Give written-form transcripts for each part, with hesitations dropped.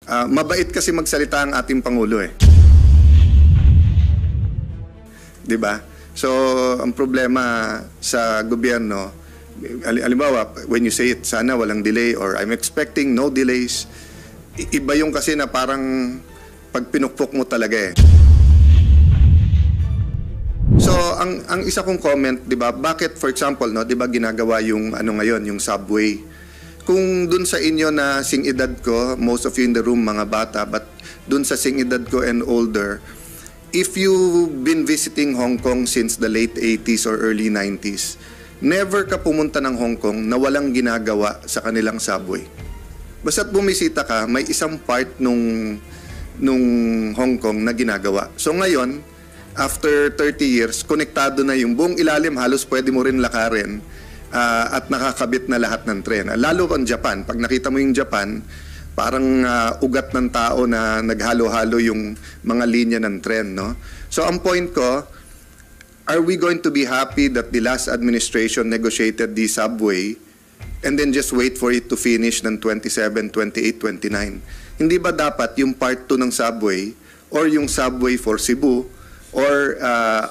Mabait kasi magsalita ang ating Pangulo eh. 'Di ba? So, ang problema sa gobyerno, halimbawa, when you say it, sana walang delay or I'm expecting no delays, iba yung kasi na parang pag pinukpok mo talaga eh. So, ang isa kong comment, 'di ba? Bakit for example, no, 'di ba ginagawa yung ano ngayon, yung subway? Kung dun sa inyo na sing-edad ko, most of you in the room mga bata, but dun sa sing-edad ko and older, if you've been visiting Hong Kong since the late 80s or early 90s, never ka pumunta ng Hong Kong na walang ginagawa sa kanilang subway. Basta't bumisita ka, may isang part nung Hong Kong na ginagawa. So ngayon, after 30 years, konektado na yung buong ilalim, halos pwede mo rin lakarin at nakakabit na lahat ng tren. Lalo ang Japan, pag nakita mo yung Japan, parang ugat ng tao na naghalo-halo yung mga linya ng tren, no? So ang point ko, are we going to be happy that the last administration negotiated the subway and then just wait for it to finish ng 27, 28, 29? Hindi ba dapat yung part 2 ng subway or yung subway for Cebu or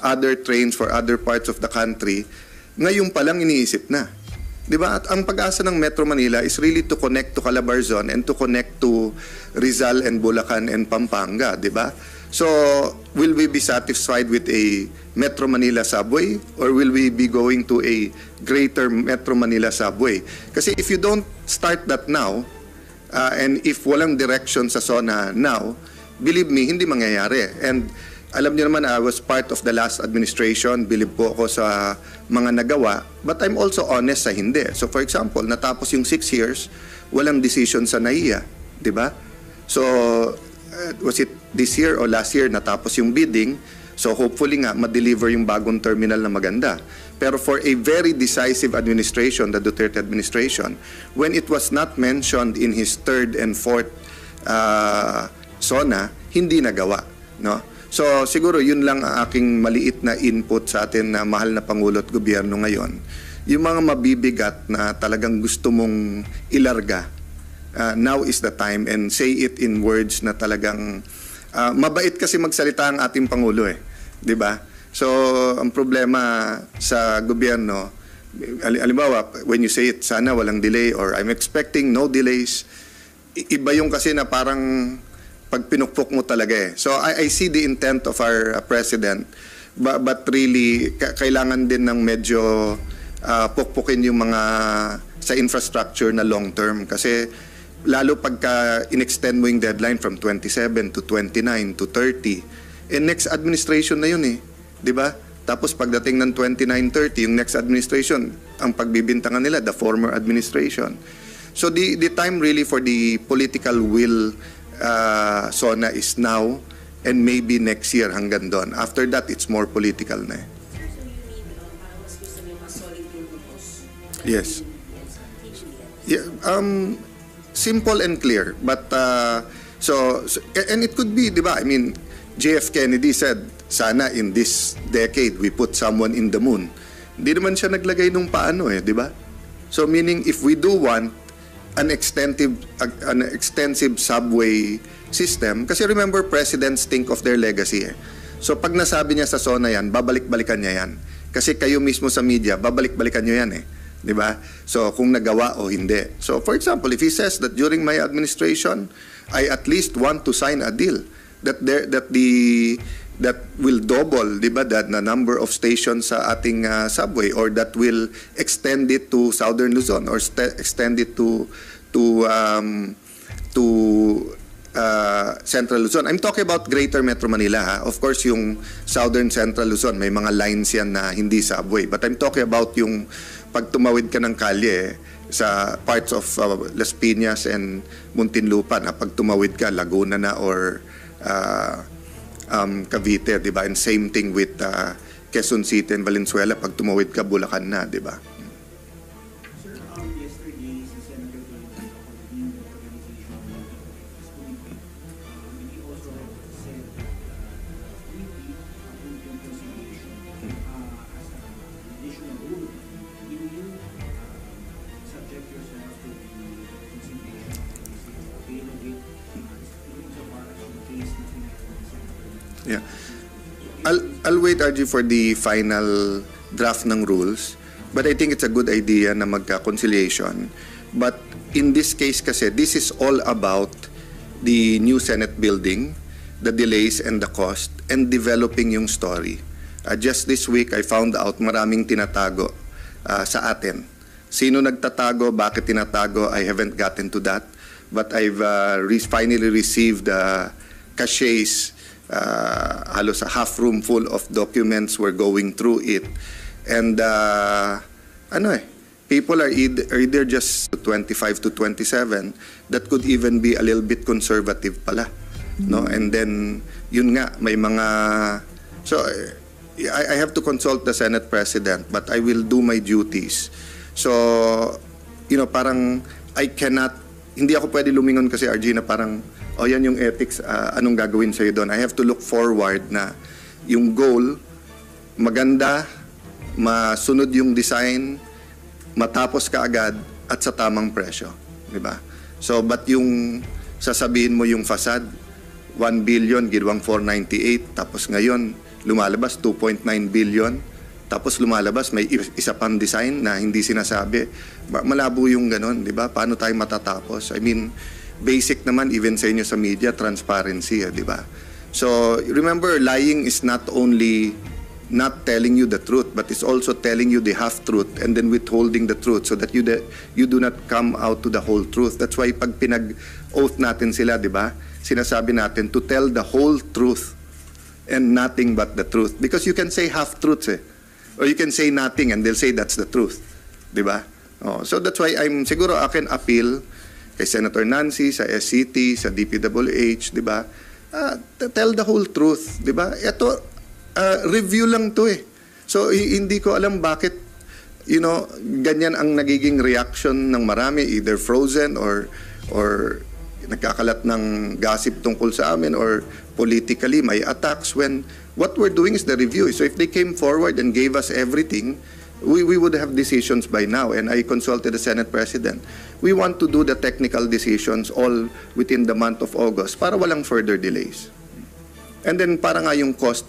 other trains for other parts of the country, ngayon pa lang iniisip na? Diba? At ang pag-asa ng Metro Manila is really to connect to Calabarzon and to connect to Rizal and Bulacan and Pampanga, diba? So, will we be satisfied with a Metro Manila subway or will we be going to a greater Metro Manila subway? Kasi if you don't start that now, and if walang direction sa SONA now, believe me, hindi mangyayari. And alam niyo naman, I was part of the last administration. Believe po ako sa mga nagawa. But I'm also honest sa hindi. So for example, natapos yung 6 years, walang decision sa NAIA. Diba? So, was it this year or last year natapos yung bidding? So hopefully nga, ma-deliver yung bagong terminal na maganda. Pero for a very decisive administration, the Duterte administration, when it was not mentioned in his 3rd and 4th SONA, hindi nagawa. No? So siguro yun lang ang aking maliit na input sa atin na mahal na Pangulo at Gobyerno ngayon. Yung mga mabibigat na talagang gusto mong ilarga, now is the time, and say it in words na talagang mabait kasi magsalita ang ating Pangulo eh. 'Di ba? So ang problema sa gobyerno, halimbawa, when you say it, sana walang delay or I'm expecting no delays, iba yung kasi na parang pag pinukpok mo talaga eh. So I see the intent of our president, but really kailangan din ng medyo pukpukin yung mga sa infrastructure na long term, kasi lalo pagka in-extend mo yung deadline from 27 to 29 to 30, next administration na yun eh, di ba? Tapos pagdating ng 29-30, yung next administration, ang pagbibintangan nila, the former administration. So the time really for the political will SONA is now and maybe next year hanggang doon. After that, it's more political na eh. Sir, so you mean parang mas gusto niyo mas solid yung rules? Yes. Yeah, simple and clear. But, and it could be, di ba? I mean, JF Kennedy said, sana in this decade we put someone in the moon. Hindi naman siya naglagay nung paano eh, di ba? So meaning, if we do want an extensive subway system, kasi remember, presidents think of their legacy eh. So pag nasabi niya sa SONA yan, babalik-balikan niya yan. Kasi kayo mismo sa media, babalik-balikan niyo yan eh. Di ba? So kung nagawa o hindi. So for example, if he says that during my administration, I at least want to sign a deal that will double, di ba, the number of stations sa ating subway, or that will extend it to Southern Luzon or extend it to Central Luzon. I'm talking about Greater Metro Manila, ha? Of course, yung Southern Central Luzon, may mga lines yan na hindi subway. But I'm talking about yung pag tumawid ka ng kalye sa parts of Las Piñas and Muntinlupa, na pag tumawid ka, Laguna na or Cavite, di ba? And same thing with Quezon City and Valenzuela, pag tumawid ka, Bulacan na, di ba? Sir, yesterday, si Senator Tulfo convened the organization of this committee. And he also said that the committee approved yung conciliation as an additional rule. Will you subject yourself to the conciliation and avail of it Yeah. I'll wait, RG, for the final draft ng rules. But I think it's a good idea na magka-conciliation. But in this case kasi, this is all about the new Senate building, the delays and the cost, and developing yung story. Just this week, I found out maraming tinatago sa atin. Sino nagtatago, bakit tinatago, I haven't gotten to that. But I've finally received caches, halos a half room full of documents. We're going through it. And people are either just 25 to 27, that could even be a little bit conservative pala. No? And then, yun nga, may mga... So, I have to consult the Senate President, but I will do my duties. So, parang I cannot, hindi ako pwede lumingon kasi, RG, na parang, yan yung ethics, anong gagawin sa'yo doon. I have to look forward na yung goal, maganda, masunod yung design, matapos ka agad, at sa tamang presyo. Diba? So, but yung sasabihin mo yung facade, 1 billion, ginawang 498, tapos ngayon, lumalabas 2.9 billion, tapos lumalabas may isa pang design na hindi sinasabi. Malabo yung ganon, di ba? Paano tayo matatapos? I mean, basic naman even sa inyo sa media, transparency, di ba? So, remember, lying is not only not telling you the truth, but it's also telling you the half-truth and then withholding the truth so that you do not come out to the whole truth. That's why pag pinag-oath natin sila, di ba? Sinasabi natin to tell the whole truth and nothing but the truth. Because you can say half-truths or you can say nothing and they'll say that's the truth. Di ba? So that's why siguro akin appeal kay Senator Nancy, sa SCT, sa DPWH, di ba? Tell the whole truth, di ba? Ito, review lang to So hindi ko alam bakit, ganyan ang nagiging reaction ng marami, either frozen or nagkakalat ng gossip tungkol sa amin or politically may attacks when what we're doing is the review. So if they came forward and gave us everything, we would have decisions by now. And I consulted the Senate President. We want to do the technical decisions all within the month of August para walang further delays. And then para nga yung cost,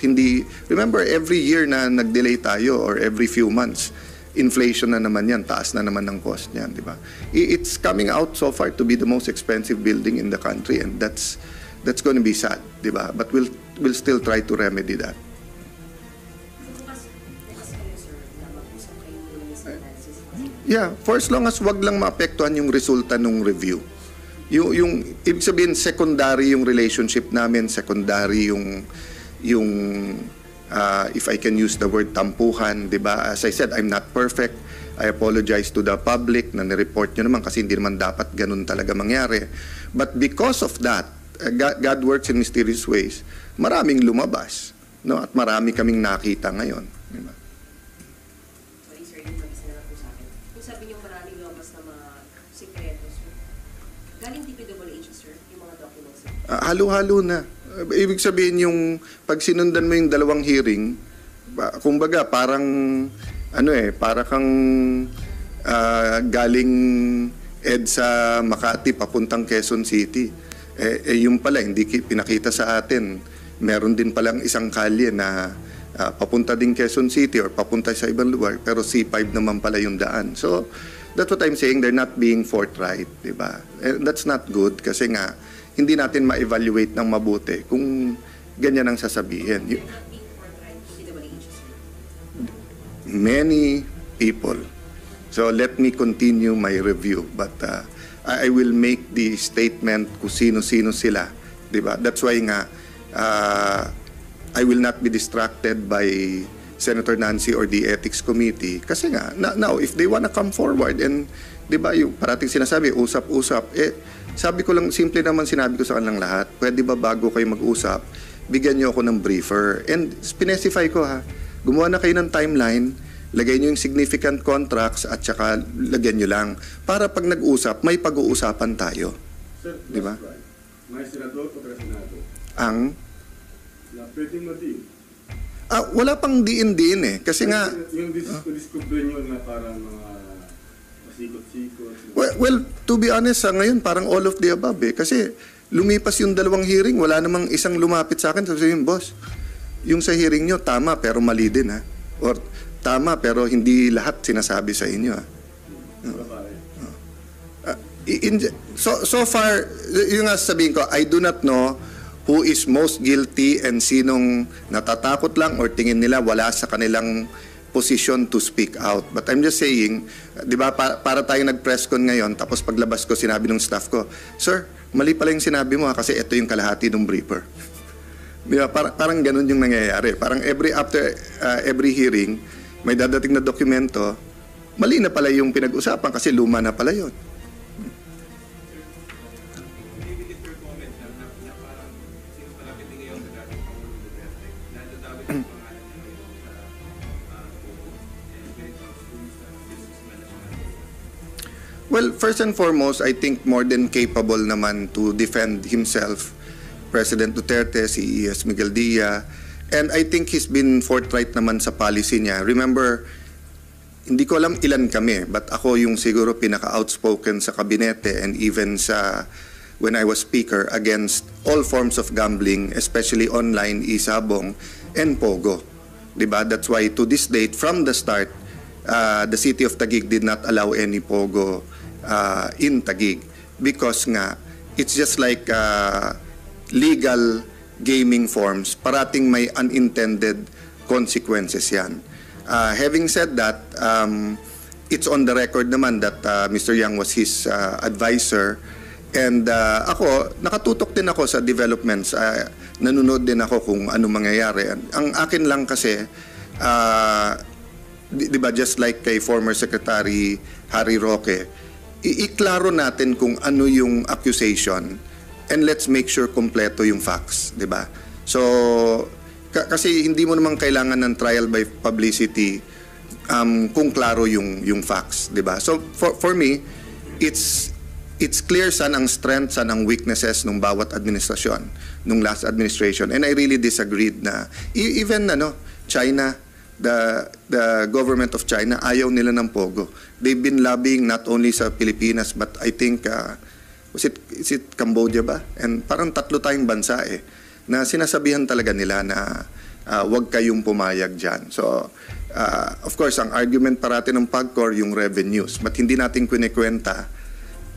remember every year na nag-delay tayo or every few months, inflation na naman yan, taas na naman ng cost niyan, di ba? It's coming out so far to be the most expensive building in the country and that's going to be sad, di ba? But we'll still try to remedy that. Bukas kayo, sir, na mag-usap kayo ng Mr. Nancy. Yeah, for as long as wag lang maapektuhan yung resulta ng review. Yung ibig sabihin, secondary yung relationship namin, secondary yung if I can use the word tampuhan, di ba? As I said, I'm not perfect. I apologize to the public na nireport nyo naman kasi hindi naman dapat ganun talaga mangyari. But because of that, God works in mysterious ways. Maraming lumabas, no? At marami kaming nakita ngayon. Di ba? Sorry, sir, yung mag-isa na lang po sa akin. Kung sabi niyo maraming lumabas na mga sikreto, sir, galing DPWH, sir, yung mga documents, sir. Halo-halo na. Ibig sabihin yung pag sinundan mo yung dalawang hearing, kumbaga parang para kang galing EDSA Makati papuntang Quezon City. Yung pala hindi pinakita sa atin. Meron din palang isang kalye na papunta din Quezon City or papunta sa ibang lugar pero C5 naman pala yung daan. So that's what I'm saying, they're not being forthright, di ba? That's not good kasi nga hindi natin ma-evaluate ng mabuti kung ganyan ang sasabihin. They're not being forthright to DPWH, sir. Many people. So let me continue my review but I will make the statement kung sino-sino sila, di ba? That's why nga I will not be distracted by Senator Nancy or the Ethics Committee kasi nga now if they wanna come forward and di ba yung parating sinasabi usap-usap, sabi ko lang, simple naman sinabi ko sa kanilang lahat, pwede ba bago kayo mag-usap, bigyan niyo ako ng briefer. And specify ko gumawa na kayo ng timeline, lagay niyo yung significant contracts at saka lagyan niyo lang. Para pag nag-usap, may pag-uusapan tayo. Sir, di ba? May senador o presenado? Ang? Na pwedeng ma-deal. Wala pang diin-diin kasi nga... Yung discover nyo na parang mga masikot-sikot. Well, to be honest, ngayon parang all of the above kasi Lumipas yung 2 hearing, wala namang isang lumapit sa akin. Sabi, boss, yung sa hearing nyo, tama pero mali din ha. Or tama pero hindi lahat sinasabi sa inyo ha. Babae. So far, yung nga sabihin ko, I do not know who is most guilty and sinong natatakot lang or tingin nila wala sa kanilang position to speak out. But I'm just saying, di ba, para tayo nag-press con ngayon, tapos paglabas ko, sinabi ng staff ko, sir, mali pala yung sinabi mo ha, kasi ito yung kalahati ng briefer. Di ba, parang ganun yung nangyayari. Parang after every hearing, may dadating na dokumento, mali na pala yung pinag-usapan kasi luma na pala yun. Maybe get your comment na parang since malapit din ngayon sa dating Pangulong Duterte, nadadawit yung pangalan niya ngayon sa Pogo and when it comes to sa business management. Well, first and foremost, I think more than capable naman to defend himself, President Duterte, si E.S. Miguel Dia, and I think he's been forthright naman sa policy niya. Remember, hindi ko alam ilan kami, but ako yung siguro pinaka-outspoken sa kabinete and even sa when I was speaker against all forms of gambling, especially online, isabong, and Pogo. Diba? That's why to this date, from the start, the city of Taguig did not allow any Pogo in Taguig because nga, it's just like legal gaming forms, parating may unintended consequences yan. Having said that, it's on the record naman that Mr. Yang was his advisor and ako, nakatutok din ako sa developments. Nanonood din ako kung ano mangyayari. Ang akin lang kasi, di ba, just like kay former Secretary Harry Roque, iklaro natin kung ano yung accusation and let's make sure kompleto yung facts, di ba? So, kasi hindi mo naman kailangan ng trial by publicity kung klaro yung facts, di ba? So, for me, it's clear saan ang strengths, saan ang weaknesses ng bawat administrasyon, nung last administration. And I really disagreed na even China, the government of China, ayaw nila ng Pogo. They've been lobbying not only sa Pilipinas but I think is it Cambodia ba? And parang 3 tayong bansa na sinasabihan talaga nila na wag kayong pumayag dyan. So, of course, ang argument parati ng PAGCOR yung revenues. But hindi natin kinikwenta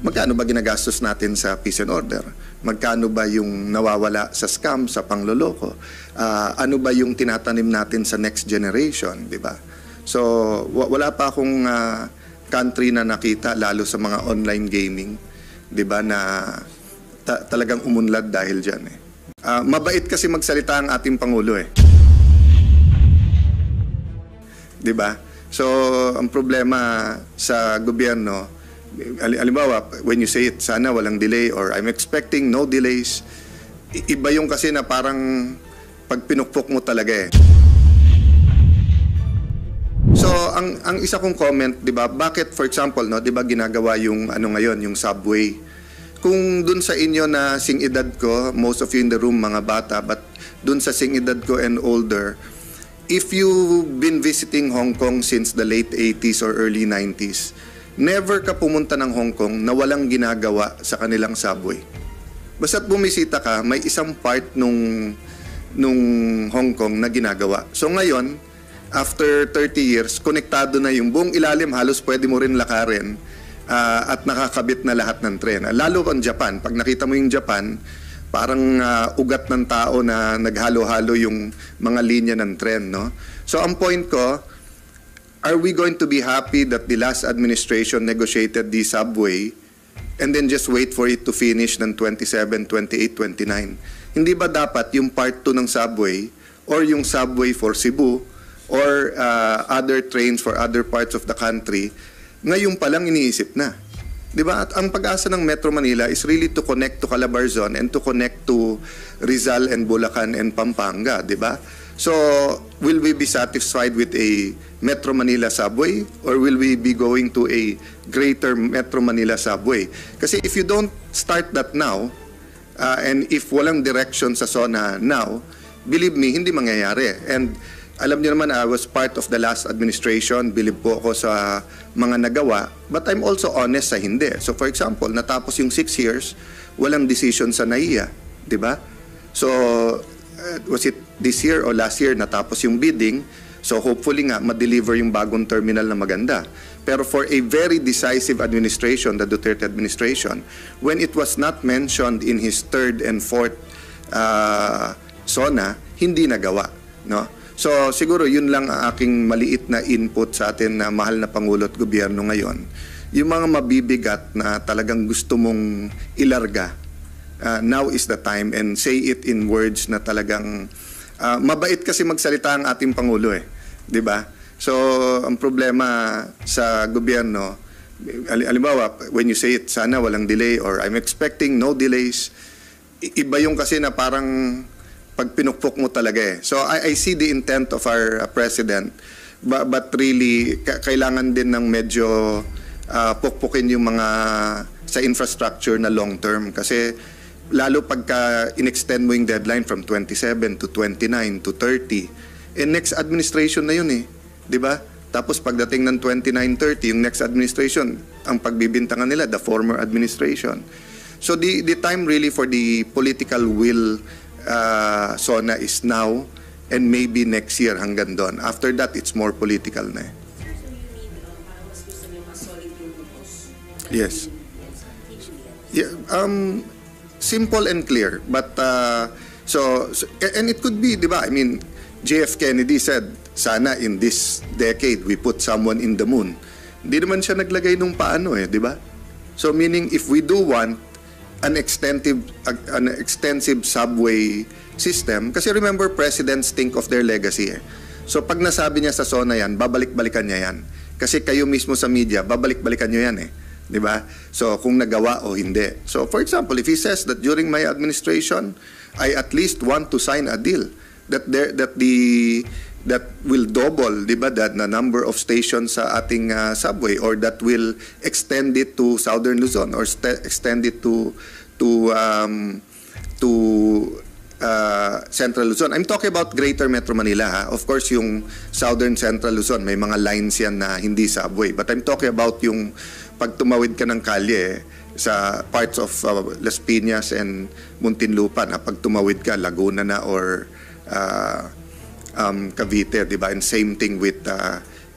magkano ba ginagastos natin sa peace and order? Magkano ba yung nawawala sa scam, sa pangloloko? Ano ba yung tinatanim natin sa next generation, di ba? So, wala pa akong country na nakita, lalo sa mga online gaming, di ba, na talagang umunlad dahil dyan mabait kasi magsalita ang ating Pangulo di ba? So, ang problema sa gobyerno, halimbawa, when you say it, sana walang delay or I'm expecting no delays, iba yung kasi na parang pag pinukpok mo talaga So, ang isa kong comment, 'di ba? Bakit for example, 'di ba ginagawa yung ngayon, yung subway? Kung dun sa inyo na sing-edad ko, most of you in the room mga bata, but dun sa sing-edad ko and older, if you've been visiting Hong Kong since the late 80s or early 90s, never ka pumunta ng Hong Kong na walang ginagawa sa kanilang subway. Basta't bumisita ka, may isang part nung Hong Kong na ginagawa. So ngayon, after 30 years, konektado na yung buong ilalim, halos pwede mo rin lakarin at nakakabit na lahat ng tren. Lalo ang Japan, pag nakita mo yung Japan, parang ugat ng tao na naghalo-halo yung mga linya ng tren, no? So ang point ko, are we going to be happy that the last administration negotiated the subway and then just wait for it to finish ng 27, 28, 29? Hindi ba dapat yung part 2 ng subway or yung subway for Cebu or other trains for other parts of the country, ngayon pa lang iniisip na? Diba? At ang pag-asa ng Metro Manila is really to connect to Calabarzon and to connect to Rizal and Bulacan and Pampanga, diba? So, will we be satisfied with a Metro Manila subway or will we be going to a greater Metro Manila subway? Kasi if you don't start that now, and if walang direction sa SONA now, believe me, hindi mangyayari. And alam niyo naman, I was part of the last administration. Bilib po ako sa mga nagawa. But I'm also honest sa hindi. So for example, natapos yung 6 years, walang decision sa NAIA. Di ba? So, was it this year or last year natapos yung bidding? So hopefully nga, ma-deliver yung bagong terminal na maganda. Pero for a very decisive administration, the Duterte administration, when it was not mentioned in his 3rd and 4th SONA, hindi nagawa. No? So siguro yun lang ang aking maliit na input sa atin na mahal na Pangulo at Gobyerno ngayon. Yung mga mabibigat na talagang gusto mong ilarga, now is the time, and say it in words na talagang mabait kasi magsalita ang ating Pangulo eh. 'Di ba? So ang problema sa gobyerno, halimbawa, when you say it, sana walang delay or I'm expecting no delays, iba yung kasi na parang pag pinukpok mo talaga eh. So I see the intent of our president, but really kailangan din ng medyo pukpukin yung mga sa infrastructure na long term, kasi lalo pagka in-extend mo yung deadline from 27 to 29 to 30, next administration na yun eh, di ba? Tapos pagdating ng 29-30, yung next administration, ang pagbibintangan nila, the former administration. So the time really for the political will SONA is now and maybe next year hanggang doon. After that, it's more political na eh. Sir, so you mean, parang mas gusto niyo mas solid yung grupos? Yes. Yeah, simple and clear, but so and it could be, di ba? I mean, JF Kennedy said, sana in this decade we put someone in the moon. Hindi naman siya naglagay nung paano eh, di ba? So meaning if we do want an extensive subway system, kasi remember, presidents think of their legacy eh. So pag nasabi niya sa SONA yan, babalik-balikan niya yan. Kasi kayo mismo sa media, babalik-balikan niyo yan eh. Di ba? So kung nagawa o hindi. So for example, if he says that during my administration, I at least want to sign a deal that will double, di ba, that the number of stations sa ating subway, or that will extend it to Southern Luzon, or extend it to Central Luzon. I'm talking about Greater Metro Manila, ha? Of course, yung Southern Central Luzon, may mga lines yan na hindi subway. But I'm talking about yung pag tumawid ka ng kalye sa parts of Las Piñas and Muntinlupa, na pag tumawid ka, Laguna na or Cavite, di ba? And same thing with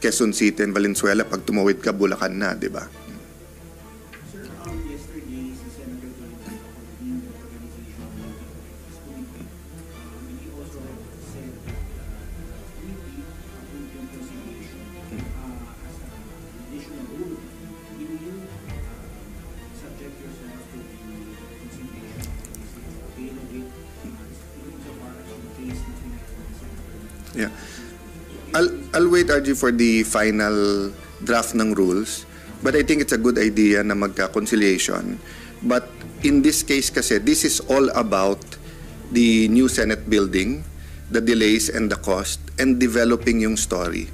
Quezon City and Valenzuela, pag tumawid ka, Bulacan na, di ba? Sir, yesterday, si Senator Tolentino convened the organization of this committee. And he also said that the committee approved yung conciliation as an additional rule. Will you subject yourself to the conciliation policy, avail of it, even so far as yung case na pinagawa ni Senator? Yeah. I'll wait, RG, for the final draft ng rules. But I think it's a good idea na magka-conciliation. But in this case kasi, this is all about the new Senate building, the delays and the cost, and developing yung story.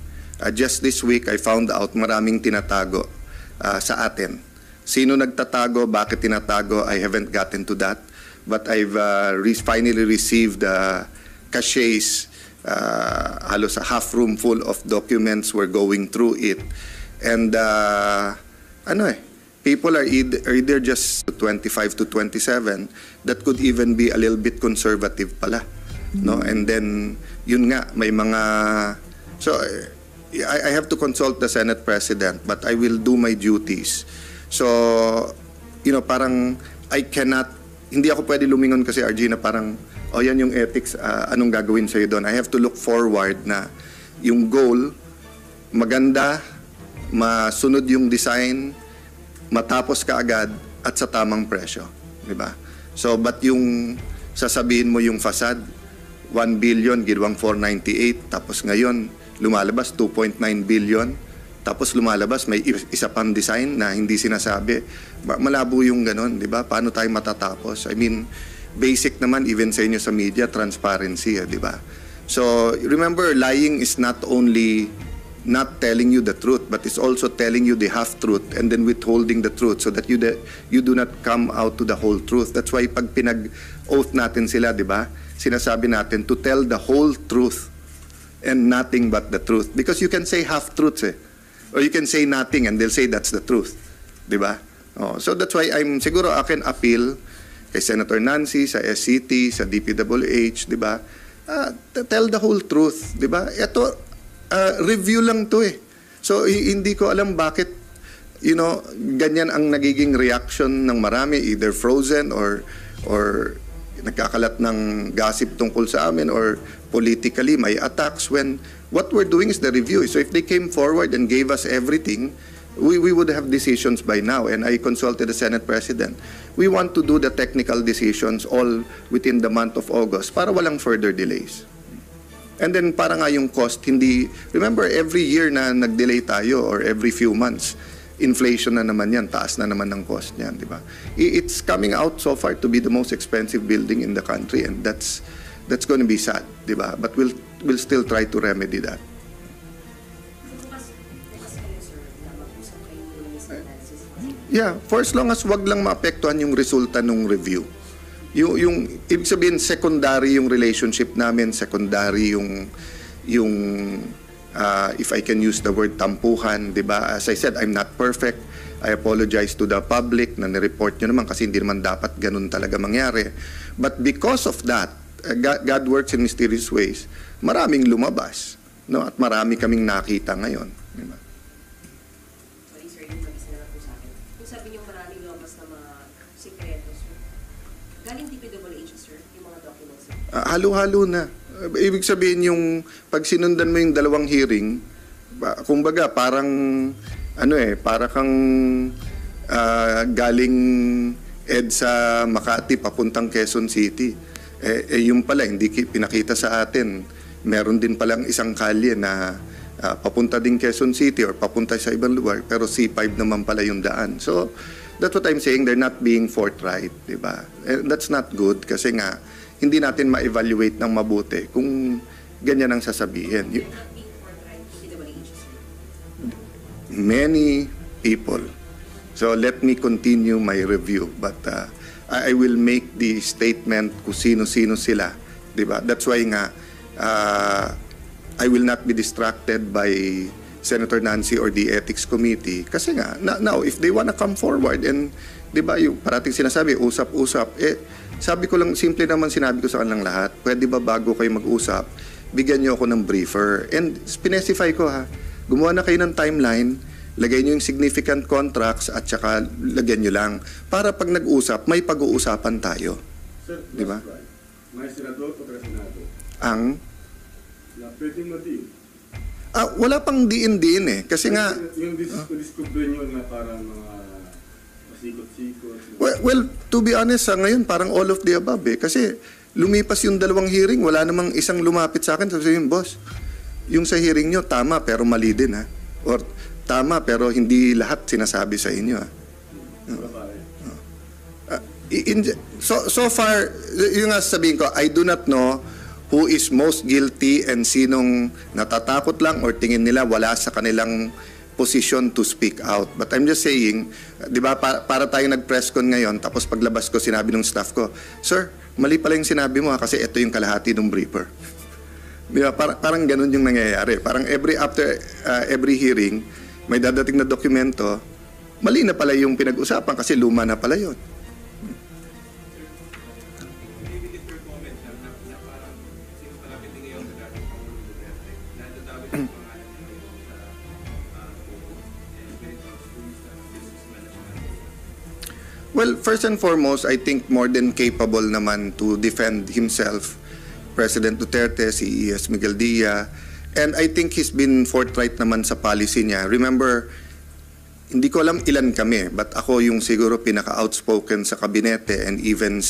Just this week, I found out maraming tinatago sa atin. Sino nagtatago, bakit tinatago, I haven't gotten to that. But I've finally received caches, halos a half room full of documents. We're going through it. And people are either just 25 to 27, that could even be a little bit conservative pala. No? And then, yun nga, may mga... So, I have to consult the Senate President, but I will do my duties. So, parang I cannot... Hindi ako pwede lumingon kasi, RG, na parang, yan yung ethics, anong gagawin sa'yo doon? I have to look forward na yung goal, maganda, masunod yung design, matapos ka agad, at sa tamang presyo. Diba? So, but yung sasabihin mo yung facade, 1 billion, ginawang 498, tapos ngayon, lumalabas 2.9 billion, tapos lumalabas may isa pang design na hindi sinasabi. Malabo yung ganon, di ba? Paano tayo matatapos? I mean, basic naman even sa inyo sa media, transparency, di ba? So, remember, lying is not only not telling you the truth, but it's also telling you the half-truth and then withholding the truth so that you do not come out to the whole truth. That's why pag pinag-oath natin sila, di ba? Sinasabi natin to tell the whole truth and nothing but the truth. Because you can say half-truths eh. Or you can say nothing and they'll say that's the truth. Di ba? Oh, so that's why siguro akin appeal kay Senator Nancy, sa SCT, sa DPWH, di ba? Tell the whole truth, di ba? Ito, review lang to eh. So, hindi ko alam bakit, ganyan ang nagiging reaction ng marami, either frozen or nagkakalat ng gossip tungkol sa amin or politically may attacks when what we're doing is the review. So if they came forward and gave us everything, we would have decisions by now. And I consulted the Senate President. We want to do the technical decisions all within the month of August para walang further delays. And then para nga yung cost, remember every year na nag-delay tayo or every few months, inflation na naman yan, taas na naman ng cost niyan, di ba? It's coming out so far to be the most expensive building in the country and that's going to be sad, di ba? But we'll still try to remedy that. Bukas kayo, sir, na mag-usap kayo ng Mr. Nancy. Yeah, for as long as wag lang maapektuhan yung resulta ng review. Yung ibig sabihin secondary yung relationship namin, secondary yung if I can use the word tampuhan, 'di ba? As I said, I'm not perfect. I apologize to the public na ni-report nyo naman kasi hindi naman dapat ganun talaga mangyari. But because of that, God works in mysterious ways. Maraming lumabas, no? At marami kaming nakita ngayon, 'di ba? Sorry, sir, yung mag-isa na lang po sa akin. Kung sabi niyo maraming lumabas na mga sikretos, sir, galing DPWH, sir, yung mga documents, sir. Halo-halo na. Ibig sabihin yung pag sinundan mo yung dalawang hearing, kumbaga parang para kang galing EDSA Makati papuntang Quezon City. Yung pala hindi pinakita sa atin. Meron din palang isang kalye na papunta din Quezon City or papunta sa ibang lugar pero C5 naman pala yung daan. So that's what I'm saying, they're not being forthright, di ba? That's not good kasi nga hindi natin ma-evaluate ng mabuti kung ganyan ang sasabihin. You're not being forthright to DPWH, sir. Many people. So let me continue my review. But I will make the statement kung sino-sino sila. Diba? That's why nga, I will not be distracted by Senator Nancy or the Ethics Committee. Kasi nga, now, if they wanna come forward and, diba, yung parating sinasabi, usap-usap, sabi ko lang, simple naman sinabi ko sa kanilang lahat, pwede ba bago kayo mag-usap, bigyan niyo ako ng briefer. And specify ko gumawa na kayo ng timeline, lagay niyo yung significant contracts at saka lagyan niyo lang. Para pag nag-usap, may pag-uusapan tayo. Sir, Di ba? right. May senador o senado Ang? na pwedeng madiin. Wala pang diin-diin eh. Kasi nga, Yung discover nyo na parang mga pasikot-sikot. well, to be honest, ngayon parang all of the above eh. Kasi lumipas yung dalawang hearing, wala namang isang lumapit sa akin. Sabi boss, yung sa hearing nyo, tama pero mali din Or tama pero hindi lahat sinasabi sa inyo Babae. So far, yung nga sabihin ko, I do not know who is most guilty and sinong natatakot lang or tingin nila wala sa kanilang position to speak out. But I'm just saying, di ba, para tayo nag-press con ngayon, tapos paglabas ko, sinabi ng staff ko, sir, mali pala yung sinabi mo kasi ito yung kalahati ng briefer. Di ba, parang ganun yung nangyayari. Parang after every hearing, may dadating na dokumento, mali na pala yung pinag-usapan kasi luma na pala yun. Well, first and foremost, I think more than capable naman to defend himself, President Duterte, si E.S. Miguel Dia, and I think he's been forthright naman sa policy niya. Remember, hindi ko alam ilan kami, but ako yung siguro pinaka-outspoken sa kabinete and even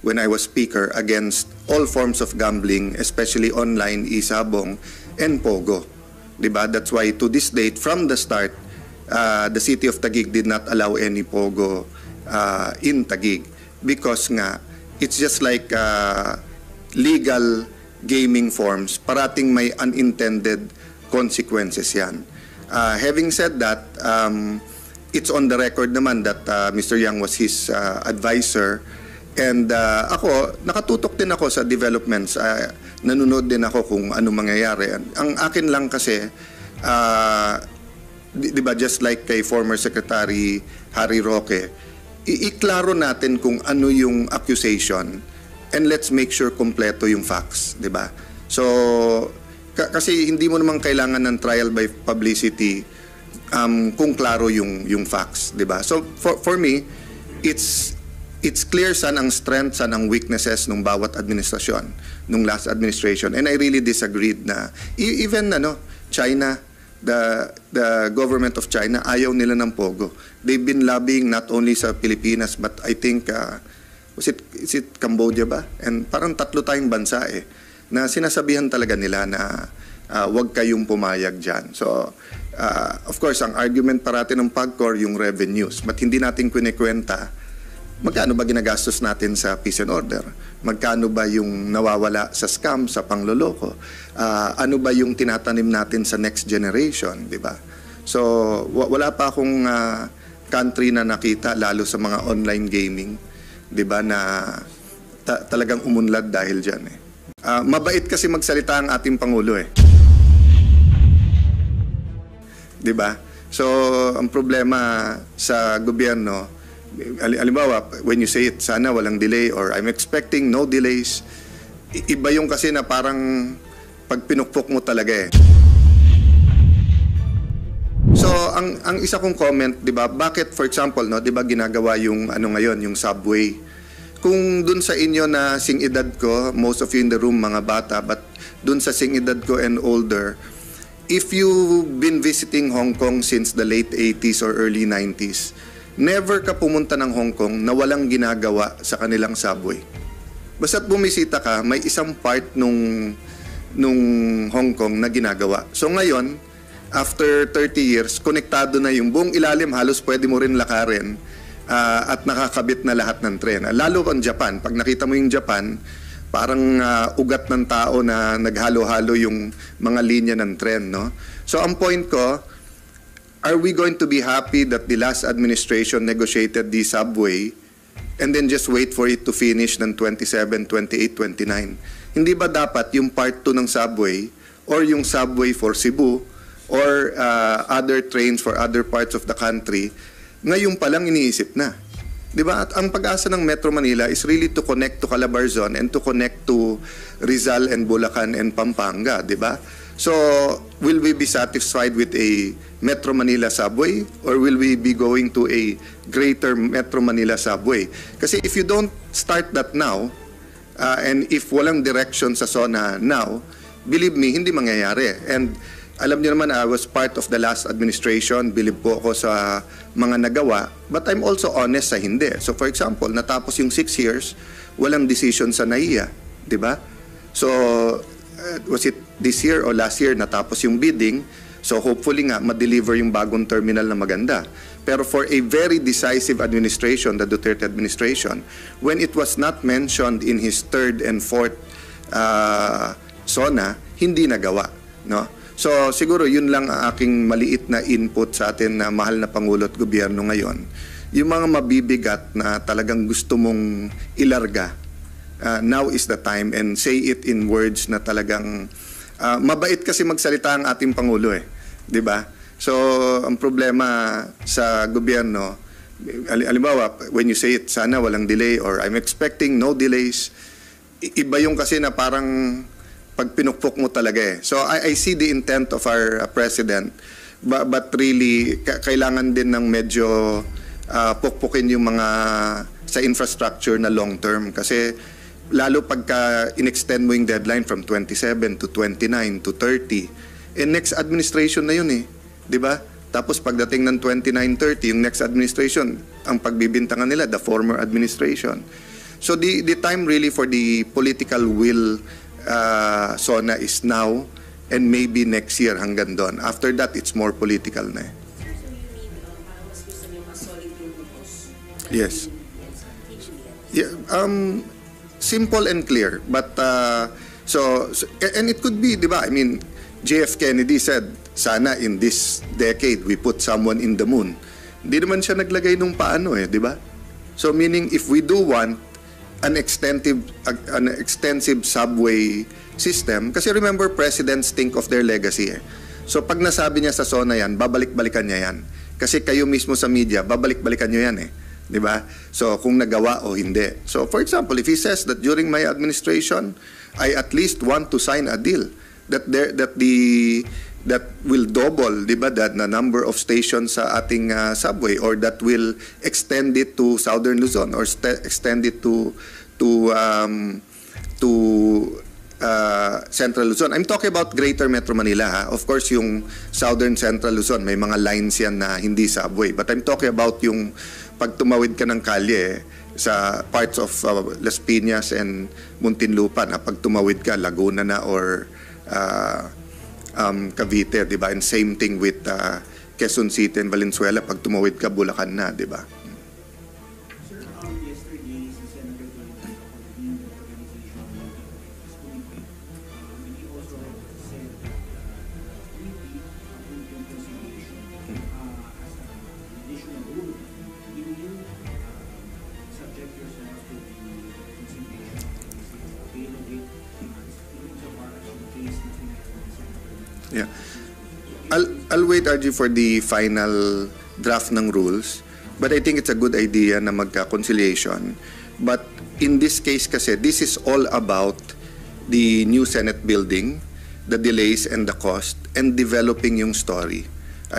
when I was speaker against all forms of gambling, especially online, isabong, and pogo. Diba? That's why to this date, from the start, the city of Taguig did not allow any pogo in Taguig because nga it's just like legal gaming forms, parating may unintended consequences yan. Having said that, it's on the record naman that Mr. Yang was his advisor And ako, nakatutok din ako sa developments. Nanonood din ako kung ano mangyayari. Ang akin lang kasi, di ba, just like kay former Secretary Harry Roque, iklaro natin kung ano yung accusation and let's make sure kompleto yung facts, di ba? So, kasi hindi mo naman kailangan ng trial by publicity kung klaro yung facts, di ba? So, for me, it's clear saan ang strength, saan ang weaknesses ng bawat administrasyon, nung last administration. And I really disagreed na even China, the government of China, ayaw nila ng Pogo. They've been lobbying not only sa Pilipinas but I think is it Cambodia ba? And parang 3 tayong bansa na sinasabihan talaga nila na wag kayong pumayag dyan. So of course ang argument parati ng PAGCOR yung revenues, but hindi natin kwenta magkano ba ginagastos natin sa peace and order? Magkano ba yung nawawala sa scam, sa pangloloko? Ano ba yung tinatanim natin sa next generation, di ba? So, wala pa akong country na nakita, lalo sa mga online gaming, di ba, na talagang umunlad dahil dyan. Mabait kasi magsalita ang ating Pangulo di ba? So, ang problema sa gobyerno, halimbawa, when you say it, sana walang delay or I'm expecting no delays, iba yung kasi na parang pag pinukpok mo talaga So, ang isa kong comment, 'di ba? Bakit for example, 'di ba ginagawa yung ngayon, yung subway? Kung dun sa inyo na sing-edad ko, most of you in the room mga bata, but dun sa sing-edad ko and older, if you've been visiting Hong Kong since the late 80s or early 90s, never ka pumunta ng Hong Kong na walang ginagawa sa kanilang subway. Basta't bumisita ka, may isang part nung Hong Kong na ginagawa. So ngayon, after 30 years, konektado na yung buong ilalim, halos pwede mo rin lakarin at nakakabit na lahat ng tren. Lalo ang Japan, pag nakita mo yung Japan, parang ugat ng tao na naghalo-halo yung mga linya ng tren, no? So ang point ko, are we going to be happy that the last administration negotiated the subway and then just wait for it to finish ng 27, 28, 29? Hindi ba dapat yung part 2 ng subway or yung subway for Cebu or other trains for other parts of the country, ngayon pa lang iniisip na? Di ba? At ang pag-asa ng Metro Manila is really to connect to Calabarzon and to connect to Rizal and Bulacan and Pampanga, di ba? So, will we be satisfied with a Metro Manila subway or will we be going to a greater Metro Manila subway? Kasi if you don't start that now, and if walang direction sa SONA now, believe me, hindi mangyayari. And alam niyo naman, I was part of the last administration, believe po ako sa mga nagawa, but I'm also honest sa hindi. So for example, natapos yung 6 years, walang decision sa NAIA, di ba? So, was it this year or last year natapos yung bidding? So hopefully nga ma-deliver yung bagong terminal na maganda. Pero for a very decisive administration, the Duterte administration, when it was not mentioned in his 3rd and 4th SONA, hindi nagawa, no? So siguro yun lang ang aking maliit na input sa atin na mahal na Pangulo at Gobyerno ngayon. Yung mga mabibigat na talagang gusto mong ilarga, now is the time, and say it in words na talagang mabait kasi magsalita ang ating Pangulo di ba? So ang problema sa gobyerno, halimbawa when you say it, sana walang delay or I'm expecting no delays, iba yung kasi na parang pag pinukpok mo talaga So I see the intent of our president, but really kailangan din ng medyo pukpukin yung mga sa infrastructure na long term, kasi lalo pagka in-extend mo yung deadline from 27 to 29 to 30, next administration na yun di ba? Tapos pagdating ng 29-30, yung next administration, ang pagbibintangan nila, the former administration. So the time really for the political will SONA is now and maybe next year hanggang doon. After that, it's more political na Sir, so you mean parang mas gusto niyo mas solid yung rules? Yes. Yeah, simple and clear, but and it could be, di ba? I mean, JF Kennedy said, sana in this decade we put someone in the moon. Hindi naman siya naglagay nung paano di ba? So meaning if we do want an extensive subway system. Kasi remember, presidents think of their legacy eh. So pag nasabi niya sa SONA yan, babalik-balikan niya yan. Kasi kayo mismo sa media, babalik-balikan niyo yan eh. Di ba? So kung nagawa o hindi. So for example, if he says that during my administration, I at least want to sign a deal that will double, di ba, that na number of stations sa ating subway, or that will extend it to Southern Luzon, or extend it to Central Luzon. I'm talking about Greater Metro Manila, ha? Of course, yung Southern Central Luzon, may mga lines yan na hindi subway. But I'm talking about yung pag tumawid ka ng kalye sa parts of Las Piñas and Muntinlupa, na pag tumawid ka, Laguna na or Cavite, di ba? And same thing with Quezon City and Valenzuela, pag tumawid ka, Bulacan na, di ba? Sir, yesterday, si Senator Tolentino convened the organization of this committee. And he also said that committee approved yung conciliation as an additional rule. Will you subject yourself to the conciliation of the available insofar as yung case na pinagawa ni Senator? Yeah. I'll wait, RG, for the final draft ng rules. But I think it's a good idea na magka-conciliation. But in this case kasi, this is all about the new Senate building, the delays and the cost, and developing yung story.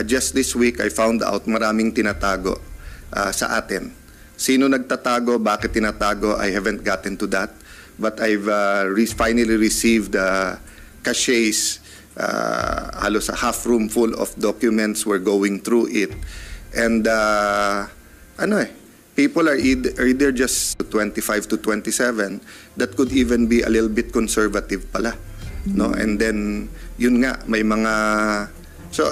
Just this week, I found out maraming tinatago sa atin. Sino nagtatago, bakit tinatago, I haven't gotten to that. But I've finally received caches, halos a half room full of documents. We're going through it. And people are either just 25 to 27, that could even be a little bit conservative pala. No? And then, yun nga, may mga... So,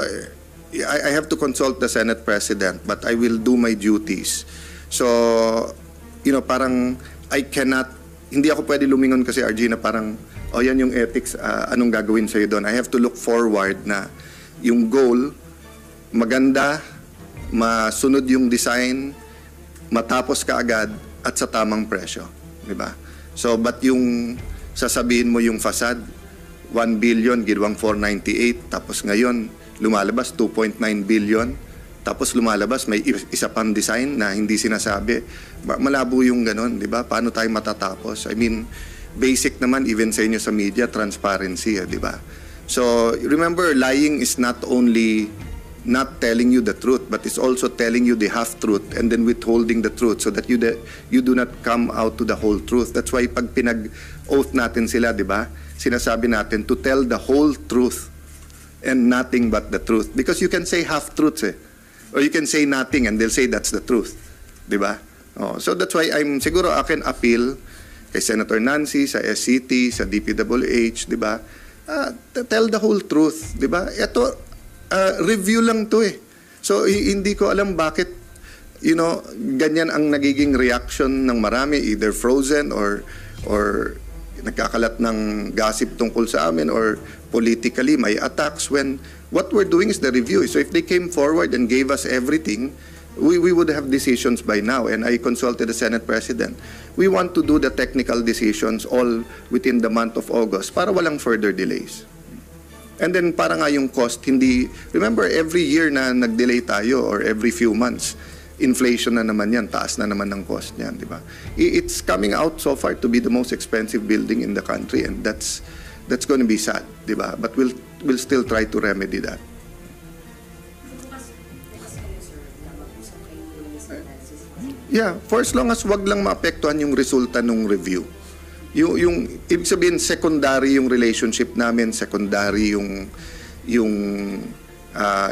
I have to consult the Senate President, but I will do my duties. So, parang I cannot... Hindi ako pwede lumingon kasi, RG, na parang, yan yung ethics, anong gagawin sa'yo doon. I have to look forward na yung goal, maganda, masunod yung design, matapos ka agad at sa tamang presyo, di ba? So but yung sasabihin mo yung facade 1 billion ginawang 498, tapos ngayon lumalabas 2.9 billion, tapos lumalabas may isa pang design na hindi sinasabi, malabo yung ganon, di ba? Paano tayo matatapos? I mean, basic naman even sa inyo sa media, transparency, di ba? So remember, lying is not only not telling you the truth, but it's also telling you the half-truth and then withholding the truth so that you do not come out to the whole truth. That's why pag pinag-oath natin sila, di ba? Sinasabi natin to tell the whole truth and nothing but the truth. Because you can say half-truths eh. Or you can say nothing and they'll say that's the truth. Di ba? So that's why siguro akin appeal kay Senator Nancy, sa SCT, sa DPWH, di ba? Tell the whole truth, di ba? Ito, review lang to eh. So hindi ko alam bakit ganyan ang nagiging reaction ng marami, either frozen or nagkakalat ng gossip tungkol sa amin, or politically may attacks, when what we're doing is the review. So if they came forward and gave us everything, we would have decisions by now. And I consulted the Senate President. We want to do the technical decisions all within the month of August para walang further delays. And then para nga yung cost, remember every year na nag-delay tayo or every few months, inflation na naman yan, taas na naman ng cost niyan, di ba? It's coming out so far to be the most expensive building in the country, and that's going to be sad, di ba? But we'll still try to remedy that. Bukas kayo, sir, na mag-usap kayo muna ni Sir Francis. Yeah, for as long as wag lang maapektuhan yung resulta ng review. Yung ibig sabihin, secondary yung relationship namin, secondary yung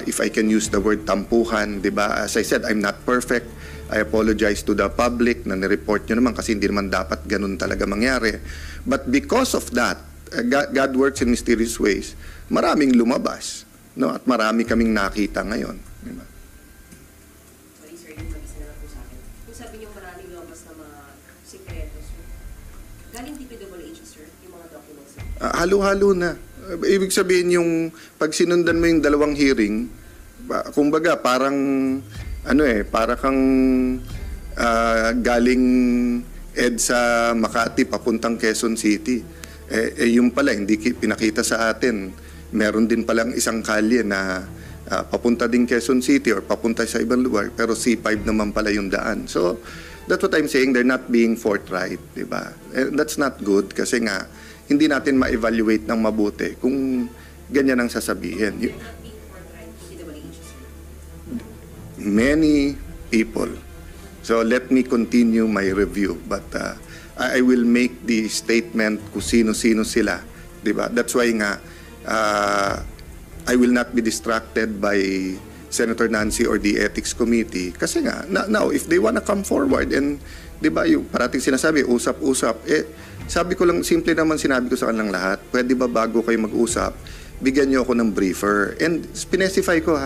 if I can use the word tampuhan, di ba? As I said, I'm not perfect. I apologize to the public na nireport nyo naman kasi hindi naman dapat ganun talaga mangyari. But because of that, God works in mysterious ways, maraming lumabas, no? At marami kaming nakita ngayon. Di ba? Sorry, sir, yung mag-isa na lang po sa akin. Kung sabi niyo maraming lumabas na mga sikretos, galing DPWH, sir, yung mga documents. Halo-halo na. Ibig sabihin yung pag sinundan mo yung dalawang hearing, kumbaga parang para kang galing EDSA Makati papuntang Quezon City. Yung pala, hindi pinakita sa atin. Meron din palang isang kalye na papunta din Quezon City or papunta sa ibang lugar, pero C5 naman pala yung daan. So, that's what I'm saying, they're not being forthright, di ba? And that's not good kasi nga, hindi natin ma-evaluate ng mabuti kung ganyan ang sasabihin. They're not being forthright to DOH, sir. Many people. So let me continue my review, but I will make the statement kung sino-sino sila, di ba? That's why nga I will not be distracted by Senator Nancy or the Ethics Committee kasi nga now if they wanna come forward and di ba yung parating sinasabi usap-usap, sabi ko lang, simple naman sinabi ko sa kanilang lahat, pwede ba bago kayo mag-usap bigyan niyo ako ng briefer, and specify ko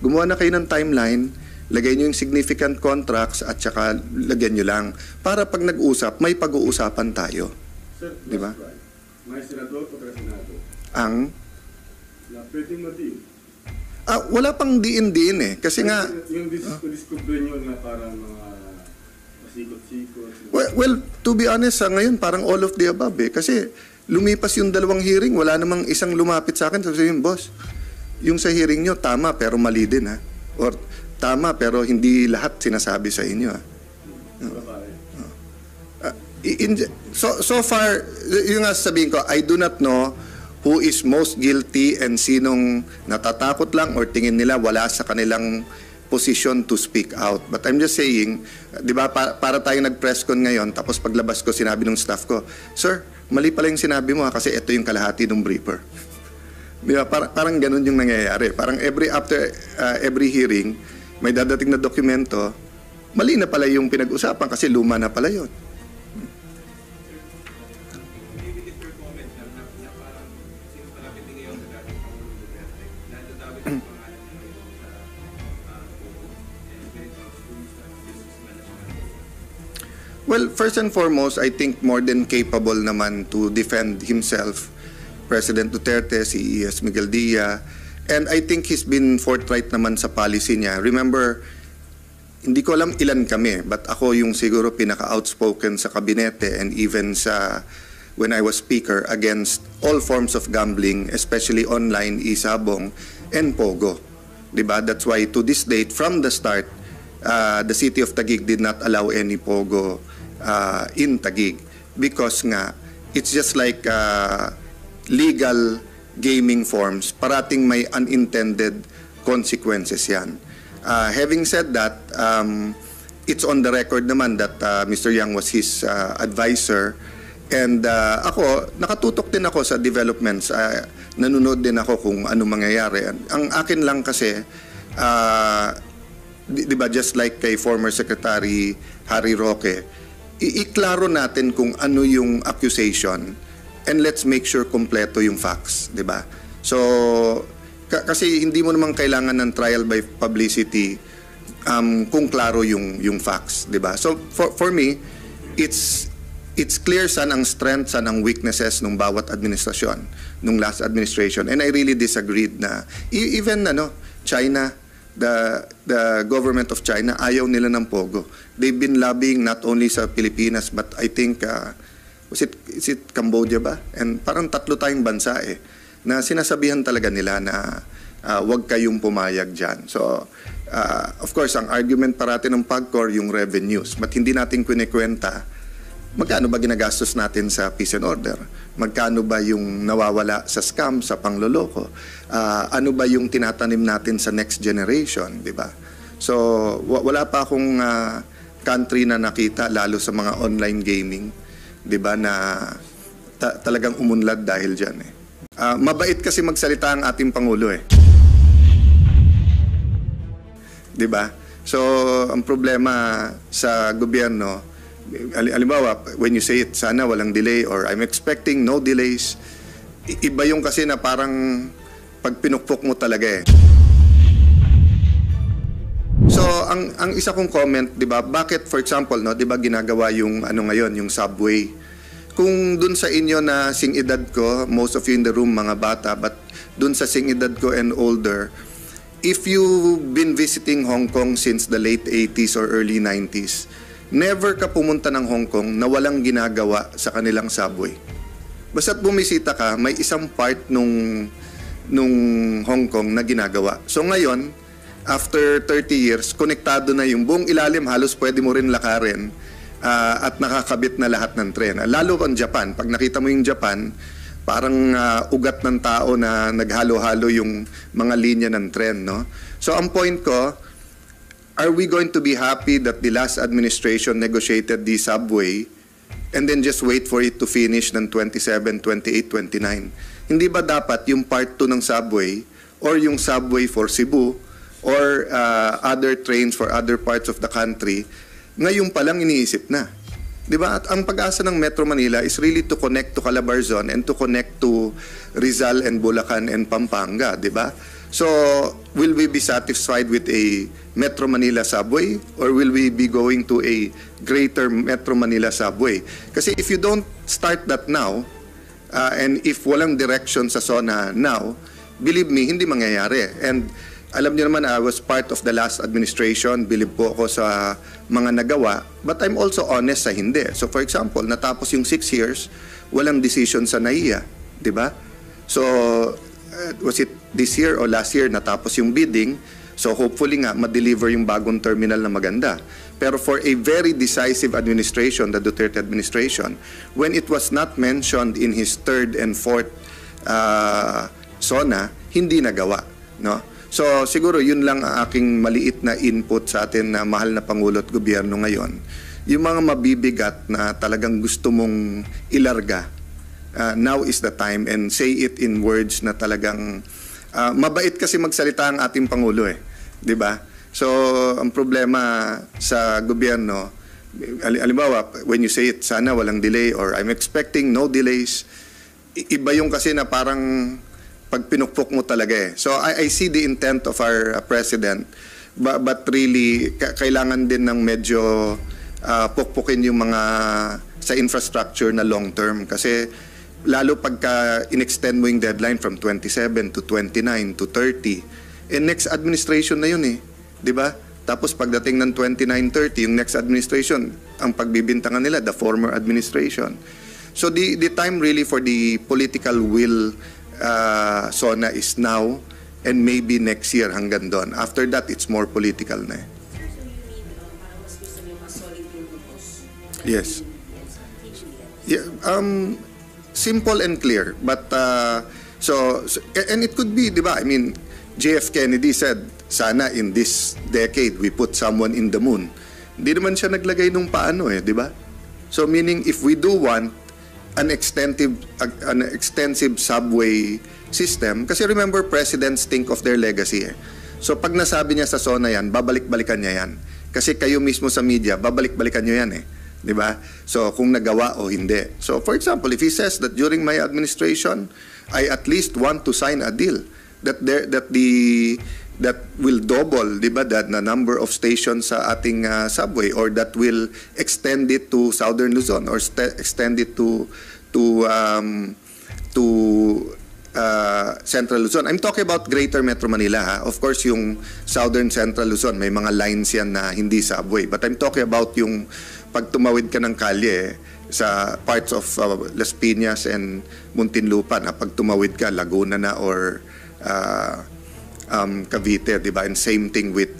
gumawa na kayo ng timeline, lagay niyo yung significant contracts at saka lagyan niyo lang para pag nag-usap may pag-uusapan tayo. Sir, Di ba? May senador o senado Ang na pwedeng ma-deal. wala pang diin-diin kasi nga Yung discover nyo na parang mga pasikot-sikot. well, to be honest, ngayon parang all of the above kasi lumipas yung 2 hearing, wala namang isang lumapit sa akin sabi yung boss, yung sa hearing nyo tama pero mali din or tama pero hindi lahat sinasabi sa inyo so far, yung nga sabihin ko, I do not know who is most guilty and sinong natatakot lang or tingin nila wala sa kanilang position to speak out. But I'm just saying, di ba, para tayo nag-press con ngayon, tapos paglabas ko, sinabi ng staff ko, sir, mali pala yung sinabi mo kasi ito yung kalahati ng briefer. Di ba, parang ganun yung nangyayari. Parang after every hearing, may dadating na dokumento, mali na pala yung pinag-usapan kasi luma na pala yun. Well, first and foremost, I think more than capable naman to defend himself, President Duterte, si E.S. Miguel Dia, and I think he's been forthright naman sa policy niya. Remember, hindi ko alam ilan kami, but ako yung siguro pinaka-outspoken sa kabinete and even sa when I was speaker against all forms of gambling, especially online, isabong, and pogo. Diba? That's why to this date, from the start, the city of Taguig did not allow any pogo in Taguig because nga it's just like legal gaming forms, parating may unintended consequences yan. Having said that, it's on the record naman that Mr. Yang was his advisor, and ako, nakatutok din ako sa developments, nanonood din ako kung ano mangyayari. Ang akin lang kasi, di ba, just like kay former Secretary Harry Roque, iklaro natin kung ano yung accusation and let's make sure kompleto yung facts, di ba? So, kasi hindi mo naman kailangan ng trial by publicity kung klaro yung facts, di ba? So, for me, it's clear saan ang strength, saan ang weaknesses ng bawat administrasyon, nung last administration. And I really disagreed na even China, the government of China, ayaw nila ng pogo. They've been lobbying not only sa Pilipinas but I think is it Cambodia ba? And parang 3 tayong bansa na sinasabihan talaga nila na wag kayong pumayag dyan. So of course ang argument parati ng PAGCOR yung revenues, but hindi natin kwenta magkano ba ginagastos natin sa peace and order? Magkano ba yung nawawala sa scam, sa pangloloko? Ano ba yung tinatanim natin sa next generation, di ba? So, wala pa akong country na nakita, lalo sa mga online gaming, di ba, na talagang umunlad dahil dyan. Mabait kasi magsalita ang ating Pangulo di ba? So, ang problema sa gobyerno, halimbawa, when you say it, sana walang delay or I'm expecting no delays, iba yung kasi na parang pag pinukpok mo talaga So, ang isa kong comment, di ba, bakit, for example, di ba, ginagawa yung ngayon, yung subway. Kung dun sa inyo na sing-edad ko, most of you in the room, mga bata, but dun sa sing-edad ko and older, if you've been visiting Hong Kong since the late 80s or early 90s, never ka pumunta ng Hong Kong na walang ginagawa sa kanilang subway. Basta't bumisita ka, may isang part nung Hong Kong na ginagawa. So ngayon, after 30 years, konektado na yung buong ilalim, halos pwede mo rin lakarin at nakakabit na lahat ng tren. Lalo ang Japan, pag nakita mo yung Japan, parang ugat ng tao na naghalo-halo yung mga linya ng tren, no? So ang point ko, are we going to be happy that the last administration negotiated the subway and then just wait for it to finish ng 27, 28, 29? Hindi ba dapat yung part 2 ng subway or yung subway for Cebu or other trains for other parts of the country, ngayon pa lang iniisip na? Di ba? At ang pag-asa ng Metro Manila is really to connect to Calabarzon and to connect to Rizal and Bulacan and Pampanga, di ba? So, will we be satisfied with a Metro Manila subway or will we be going to a greater Metro Manila subway? Kasi if you don't start that now, and if walang direction sa SONA now, believe me, hindi mangyayari. And alam niyo naman, I was part of the last administration, believe po ako sa mga nagawa, but I'm also honest sa hindi. So for example, natapos yung 6 years, walang decision sa NAIA, di ba? So, was it this year or last year natapos yung bidding? So hopefully nga ma-deliver yung bagong terminal na maganda. Pero for a very decisive administration, the Duterte administration, when it was not mentioned in his third and fourth SONA, hindi nagawa, no? So siguro yun lang ang aking maliit na input sa atin na mahal na Pangulo at Gobyerno ngayon. Yung mga mabibigat na talagang gusto mong ilarga, now is the time, and say it in words na talagang mabait kasi magsalita ang ating Pangulo eh, 'di ba? So ang problema sa gobyerno, halimbawa when you say it, sana walang delay or I'm expecting no delays, iba yung kasi na parang pag pinukpok mo talaga eh. So I see the intent of our president, but really kailangan din ng medyo pukpukin yung mga sa infrastructure na long term, kasi lalo pagka in-extend mo yung deadline from 27 to 29 to 30, next administration na yun eh, di ba? Tapos pagdating ng 29-30, yung next administration, ang pagbibintangan nila, the former administration. So the time really for the political will SONA is now and maybe next year hanggang doon. After that, it's more political na eh. So you mean, parang mas gusto niyo mas solid yung grupos? Yes. Yeah, simple and clear, but and it could be, di ba? I mean, JF Kennedy said, sana in this decade we put someone in the moon. Hindi naman siya naglagay nung paano eh, di ba? So meaning if we do want an extensive subway system, kasi remember, presidents think of their legacy eh. So pag nasabi niya sa SONA yan, babalik-balikan niya yan. Kasi kayo mismo sa media, babalik-balikan niyo yan eh. Di ba? So kung nagawa o hindi. So for example, if he says that during my administration, I at least want to sign a deal that will double, di ba, that na number of stations sa ating subway, or that will extend it to Southern Luzon or extend it to Central Luzon. I'm talking about Greater Metro Manila, ha? Of course, yung Southern Central Luzon, may mga lines yan na hindi subway. But I'm talking about yung pag tumawid ka ng kalye sa parts of Las Piñas and Muntinlupa, na pag tumawid ka, Laguna na or Cavite, di ba? And same thing with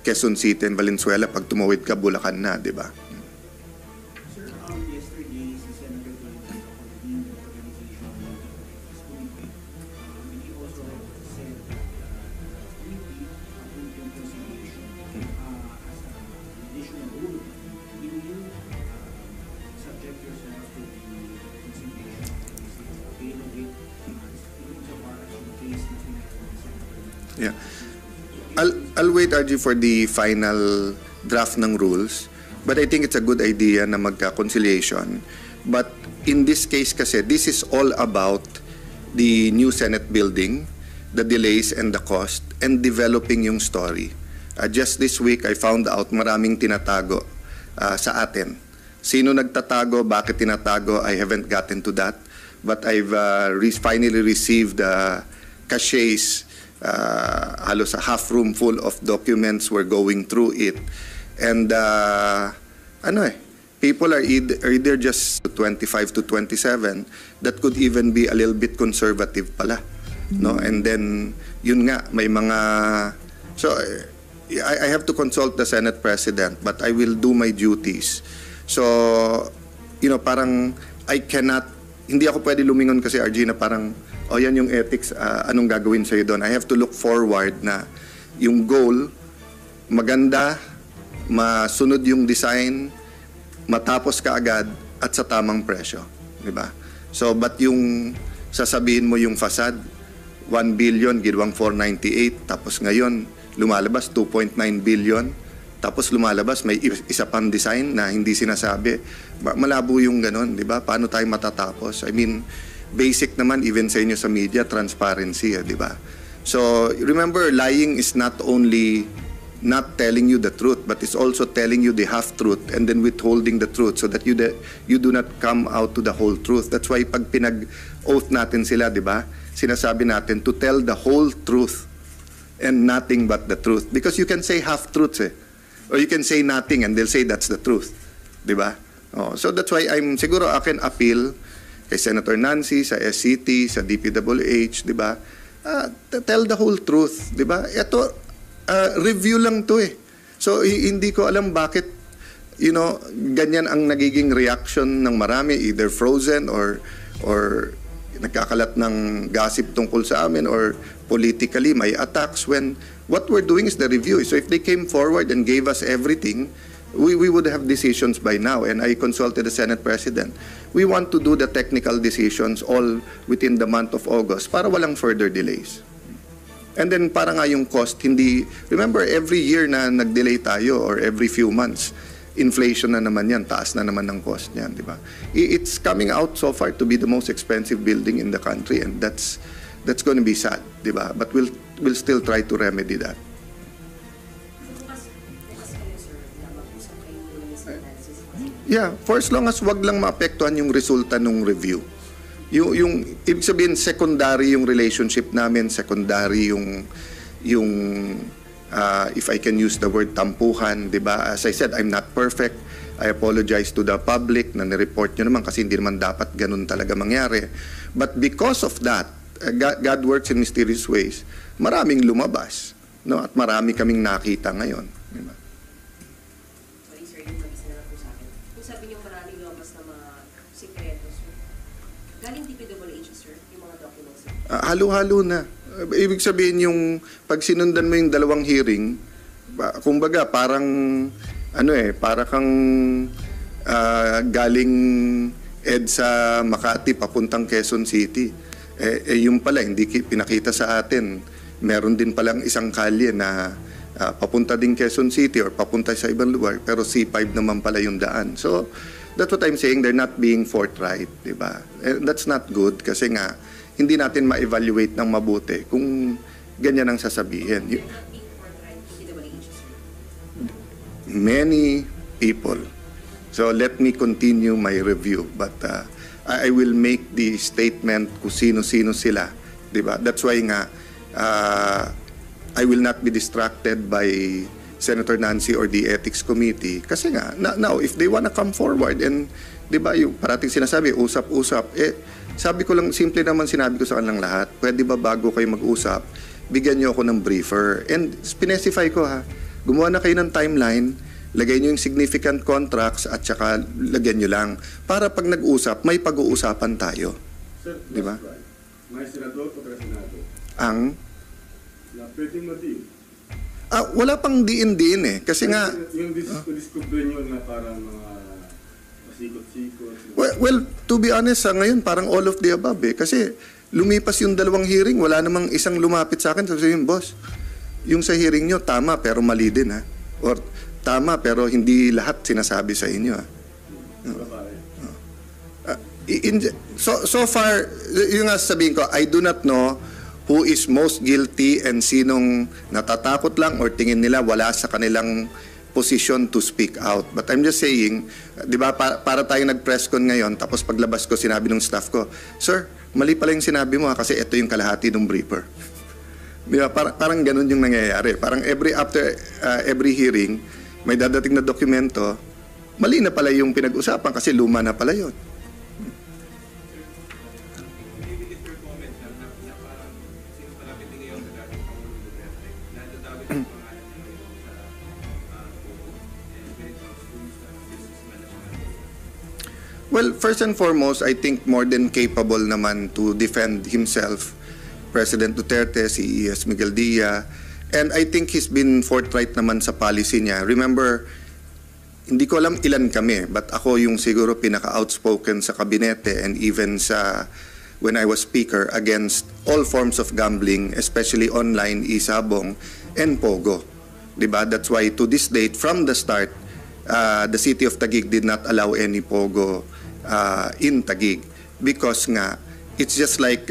Quezon City and Valenzuela, pag tumawid ka, Bulacan na, di ba? Sir, yesterday, si Senator Tolentino convened the organization of this committee. And he also said that the committee approved yung conciliation as an additional rule. Will you subject yourself to the conciliation of the available insofar as yung case na pinagawa ni Senator? Yeah. I'll wait, RG, for the final draft ng rules. But I think it's a good idea na magka-conciliation. But in this case kasi, this is all about the new Senate building, the delays and the cost, and developing yung story. Just this week, I found out maraming tinatago sa atin. Sino nagtatago, bakit tinatago, I haven't gotten to that. But I've finally received caches, halos a half room full of documents. We're going through it. And people are either just 25 to 27 that could even be a little bit conservative pala, no? And then yun nga, may mga, so I have to consult the Senate President, but I will do my duties. So parang I cannot, hindi ako pwede lumingon kasi, RG, na parang yan yung ethics, anong gagawin sa'yo doon. I have to look forward na yung goal maganda, masunod yung design, matapos ka agad at sa tamang presyo, di ba? So but yung sasabihin mo yung facade 1 billion ginawang 498, tapos ngayon lumalabas 2.9 billion, tapos lumalabas may isa pang design na hindi sinasabi. Malabo yung ganun, di ba? Paano tayo matatapos? I mean, basic naman even sa inyo sa media, transparency, di ba? So remember, lying is not only not telling you the truth, but it's also telling you the half-truth and then withholding the truth so that you do not come out to the whole truth. That's why pag pinag-oath natin sila, di ba? Sinasabi natin to tell the whole truth and nothing but the truth. Because you can say half-truths or you can say nothing and they'll say that's the truth. Di ba? So that's why siguro I can appeal kay Senator Nancy, sa SCT, sa DPWH, di ba? Tell the whole truth, di ba? Ito, review lang to eh. So hindi ko alam bakit ganyan ang nagiging reaction ng marami, either frozen or nagkakalat ng gossip tungkol sa amin or politically may attacks when what we're doing is the review. So if they came forward and gave us everything, we would have decisions by now, and I consulted the Senate President. We want to do the technical decisions all within the month of August para walang further delays. And then para nga yung cost, remember every year na nag-delay tayo or every few months, inflation na naman yan, taas na naman ng cost niyan, di ba? It's coming out so far to be the most expensive building in the country, and that's going to be sad, di ba? But we'll still try to remedy that. Yeah, for as long as wag lang maapektuhan yung resulta ng review. Yung ibig sabihin secondary yung relationship namin, secondary yung if I can use the word tampuhan, 'di ba? As I said, I'm not perfect. I apologize to the public na ni-report nyo naman kasi hindi naman dapat ganun talaga mangyari. But because of that, God works in mysterious ways. Maraming lumabas, no? At marami kaming nakita ngayon, 'di ba? Sabi niyo maraming lumabas na mga sikretos. Galing DPWH, sir, yung mga documents. Halo-halo na. Ibig sabihin yung pag sinundan mo yung dalawang hearing, kumbaga parang para kang galing EDSA Makati papuntang Quezon City. Yung pala hindi pinakita sa atin. Meron din palang isang kalye na papunta din Quezon City or papunta sa ibang lugar, pero C5 naman pala yung daan. So that's what I'm saying, they're not being forthright, di ba? That's not good kasi nga hindi natin ma-evaluate ng mabuti kung ganyan ang sasabihin. Many people. So let me continue my review, but I will make the statement kung sino-sino sila, di ba? That's why nga I will not be distracted by Senator Nancy or the Ethics Committee. Kasi nga, now, if they wanna come forward and, di ba, yung parating sinasabi, usap-usap, sabi ko lang, simple naman sinabi ko sa kanilang lahat, pwede ba bago kayo mag-usap, bigyan nyo ako ng briefer. And specify ko gumawa na kayo ng timeline, lagay nyo yung significant contracts at saka lagyan nyo lang. Para pag nag-usap, may pag-uusapan tayo. Sir, di ba? Mga senador o taga-senado? Ang? Na pwedeng ma-deal. Wala pang diin-diin eh. Kasi nga... Yung discover nyo na parang mga pasikot-sikot. Well, to be honest, ngayon parang all of the above eh. Kasi lumipas yung dalawang hearing, wala namang isang lumapit sa akin. Sabi boss, yung sa hearing nyo, tama pero mali din ha. Or tama pero hindi lahat sinasabi sa inyo ha. So far, yung nga sabihin ko, I do not know who is most guilty and sinong natatakot lang or tingin nila wala sa kanilang position to speak out. But I'm just saying, di ba, para tayo nag-press con ngayon, tapos paglabas ko, sinabi ng staff ko, sir, mali pala yung sinabi mo kasi ito yung kalahati ng briefer. Di ba, parang ganun yung nangyayari. Parang after every hearing, may dadating na dokumento, mali na pala yung pinag-usapan kasi luma na pala yun. Maybe if your comment na parang since malapit din ngayon sa dating Pangulong Duterte, nadadawit ang pangalan niya ngayon sa Pogo and when it comes to sa business management. Well, first and foremost, I think more than capable naman to defend himself, President Duterte, si E.S. Miguel Dia, and I think he's been forthright naman sa policy niya. Remember, hindi ko alam ilan kami, but ako yung siguro pinaka-outspoken sa kabinete and even sa when I was speaker against all forms of gambling, especially online, isabong, and pogo. Diba? That's why to this date, from the start, the city of Taguig did not allow any pogo in Taguig because nga, it's just like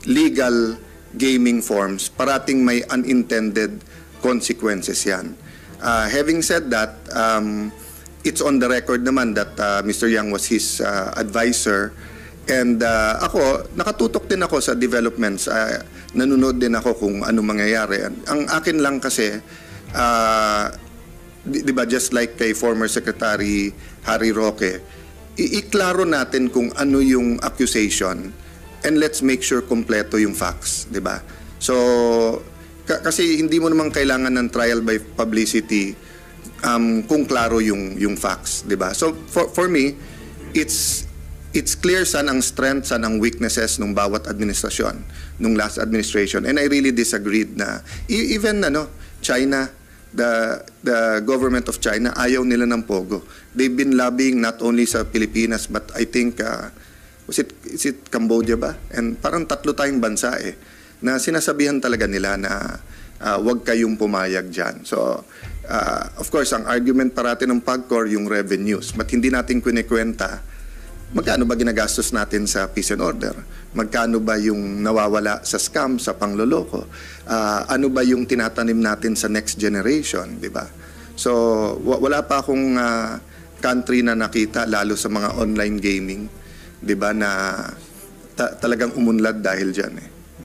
legal gaming forms, parating may unintended consequences yan. Having said that, it's on the record naman that Mr. Yang was his advisor and ako, nakatutok din ako sa developments. Nanonood din ako kung ano mangyayari. Ang akin lang kasi, di ba, just like kay former Secretary Harry Roque, iklaro natin kung ano yung accusation and let's make sure kompleto yung facts, di ba? So, kasi hindi mo naman kailangan ng trial by publicity kung klaro yung facts, di ba? So, for me, it's clear saan ang strength, saan ang weaknesses ng bawat administrasyon, nung last administration. And I really disagreed na even China, the government of China, ayaw nila ng pogo. They've been lobbying not only sa Pilipinas but I think is it Cambodia ba? And parang 3 tayong bansa na sinasabihan talaga nila na wag kayong pumayag dyan. So, of course, ang argument parati ng PAGCOR yung revenues. But hindi natin kwenta magkano ba ginagastos natin sa peace and order? Magkano ba yung nawawala sa scam, sa pangloloko? Ano ba yung tinatanim natin sa next generation, di ba? So, wala pa akong country na nakita, lalo sa mga online gaming, di ba, na talagang umunlad dahil dyan